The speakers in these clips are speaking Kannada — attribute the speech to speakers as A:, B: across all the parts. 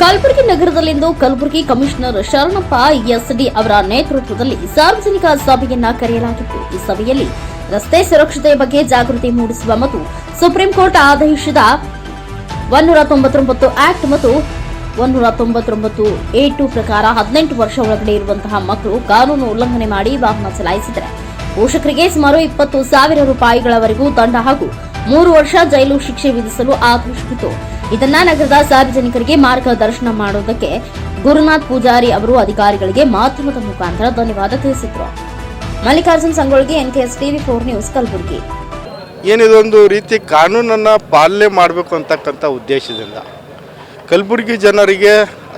A: ಕಲಬುರಗಿ ನಗರದಲ್ಲಿಂದು ಕಲಬುರಗಿ ಕಮಿಷನರ್ ಶರಣಪ್ಪ ಎಸ್ಡಿ ಅವರ ನೇತೃತ್ವದಲ್ಲಿ ಸಾರ್ವಜನಿಕ ಸಭೆಯನ್ನ ಕರೆಯಲಾಗಿತ್ತು. ಈ ಸಭೆಯಲ್ಲಿ ರಸ್ತೆ ಸುರಕ್ಷತೆಯ ಬಗ್ಗೆ ಜಾಗೃತಿ ಮೂಡಿಸುವ ಮತ್ತು ಸುಪ್ರೀಂ ಕೋರ್ಟ್ ಆದೇಶದ 199 ಆಕ್ಟ್ ಮತ್ತು 199A2 ಪ್ರಕಾರ 18 ವರ್ಷ ಒಳಗಡೆ ಇರುವಂತಹ ಮಕ್ಕಳು ಕಾನೂನು ಉಲ್ಲಂಘನೆ ಮಾಡಿ ವಾಹನ ಚಲಾಯಿಸಿದರೆ ಪೋಷಕರಿಗೆ ಸುಮಾರು 20,000 ರೂಪಾಯಿಗಳವರೆಗೂ ದಂಡ ಹಾಗೂ 3 ವರ್ಷ ಜೈಲು ಶಿಕ್ಷೆ ವಿಧಿಸಲು ಆದೇಶಿಸಿತು. ಇದನ್ನ ನಗರದ ಸಾರ್ವಜನಿಕರಿಗೆ ಮಾರ್ಗದರ್ಶನ ಮಾಡೋದಕ್ಕೆ ಗುರುನಾಥ್ ಪೂಜಾರಿ ಅವರು ಅಧಿಕಾರಿಗಳಿಗೆ ಮಾಧ್ಯಮದ ಮುಖಾಂತರ ಧನ್ಯವಾದ ತಿಳಿಸಿದರು. Mallikarjun Sangolgi, NKS TV4 news, Kalaburagi.
B: ಏನಿದೊಂದು ರೀತಿ ಕಾನೂನನ್ನು ಪಾಲನೆ ಮಾಡಬೇಕು ಅಂತಕ್ಕಂಥ ಉದ್ದೇಶದಿಂದ ಕಲಬುರಗಿ ಜನರಿಗೆ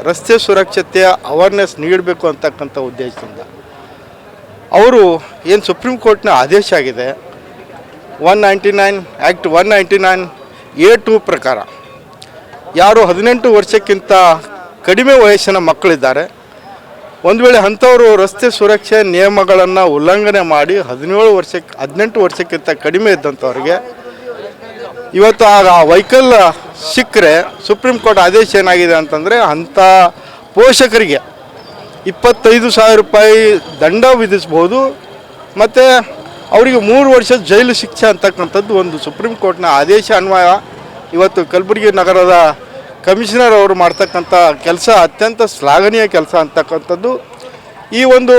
B: ರಸ್ತೆ ಸುರಕ್ಷತೆಯ ಅವೇರ್ನೆಸ್ ನೀಡಬೇಕು ಅಂತಕ್ಕಂಥ ಉದ್ದೇಶದಿಂದ ಅವರು ಏನು ಸುಪ್ರೀಂ ಕೋರ್ಟ್ನ ಆದೇಶ ಆಗಿದೆ 199 ಆ್ಯಕ್ಟ್ 199A2 ಪ್ರಕಾರ ಯಾರು 18 ವರ್ಷಕ್ಕಿಂತ ಕಡಿಮೆ ವಯಸ್ಸಿನ ಮಕ್ಕಳಿದ್ದಾರೆ, ಒಂದು ವೇಳೆ ಅಂಥವರು ರಸ್ತೆ ಸುರಕ್ಷೆ ನಿಯಮಗಳನ್ನು ಉಲ್ಲಂಘನೆ ಮಾಡಿ 18 ವರ್ಷಕ್ಕಿಂತ ಕಡಿಮೆ ಇದ್ದಂಥವ್ರಿಗೆ ಇವತ್ತು ಆ ವೆಹಿಕಲ್ ಸಿಕ್ಕರೆ ಸುಪ್ರೀಂ ಕೋರ್ಟ್ ಆದೇಶ ಏನಾಗಿದೆ ಅಂತಂದರೆ ಅಂಥ ಪೋಷಕರಿಗೆ 25,000 ರೂಪಾಯಿ ದಂಡ ವಿಧಿಸ್ಬೋದು ಮತ್ತು ಅವರಿಗೆ 3 ವರ್ಷ ಜೈಲು ಶಿಕ್ಷೆ ಅಂತಕ್ಕಂಥದ್ದು ಒಂದು ಸುಪ್ರೀಂ ಕೋರ್ಟ್ನ ಆದೇಶ ಅನ್ವಯ ಇವತ್ತು ಕಲಬುರಗಿ ನಗರದ ಕಮಿಷನರ್ ಅವರು ಮಾಡ್ತಕ್ಕಂಥ ಕೆಲಸ ಅತ್ಯಂತ ಶ್ಲಾಘನೀಯ ಕೆಲಸ ಅಂತಕ್ಕಂಥದ್ದು. ಈ ಒಂದು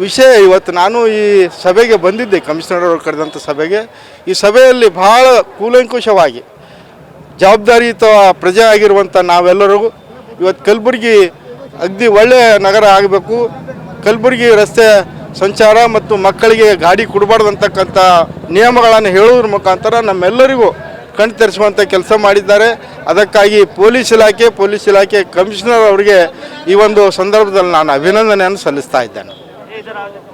B: ವಿಷಯ ಇವತ್ತು ನಾನು ಈ ಸಭೆಗೆ ಬಂದಿದ್ದೆ, ಕಮಿಷನರ್ ಅವರು ಕರೆದಂಥ ಸಭೆಗೆ. ಈ ಸಭೆಯಲ್ಲಿ ಬಹಳ ಕೂಲಂಕುಷವಾಗಿ ಜವಾಬ್ದಾರಿಯುತ ಪ್ರಜೆ ಆಗಿರುವಂಥ ನಾವೆಲ್ಲರೂ ಇವತ್ತು ಕಲಬುರಗಿ ಅಗದಿ ಒಳ್ಳೆಯ ನಗರ ಆಗಬೇಕು, ಕಲಬುರಗಿ ರಸ್ತೆ ಸಂಚಾರ ಮತ್ತು ಮಕ್ಕಳಿಗೆ ಗಾಡಿ ಕೊಡಬಾರ್ದು ಅಂತಕ್ಕಂಥ ನಿಯಮಗಳನ್ನು ಹೇಳೋದ್ರ ಮುಖಾಂತರ ನಮ್ಮೆಲ್ಲರಿಗೂ ಕಣ್ ತೆರೆಸುವಂಥ ಕೆಲಸ ಮಾಡಿದ್ದಾರೆ. ಅದಕ್ಕಾಗಿ ಪೊಲೀಸ್ ಇಲಾಖೆ ಕಮಿಷನರ್ ಅವರಿಗೆ ಈ ಒಂದು ಸಂದರ್ಭದಲ್ಲಿ ನಾನು ಅಭಿನಂದನೆಯನ್ನು ಸಲ್ಲಿಸ್ತಾ ಇದ್ದೇನೆ.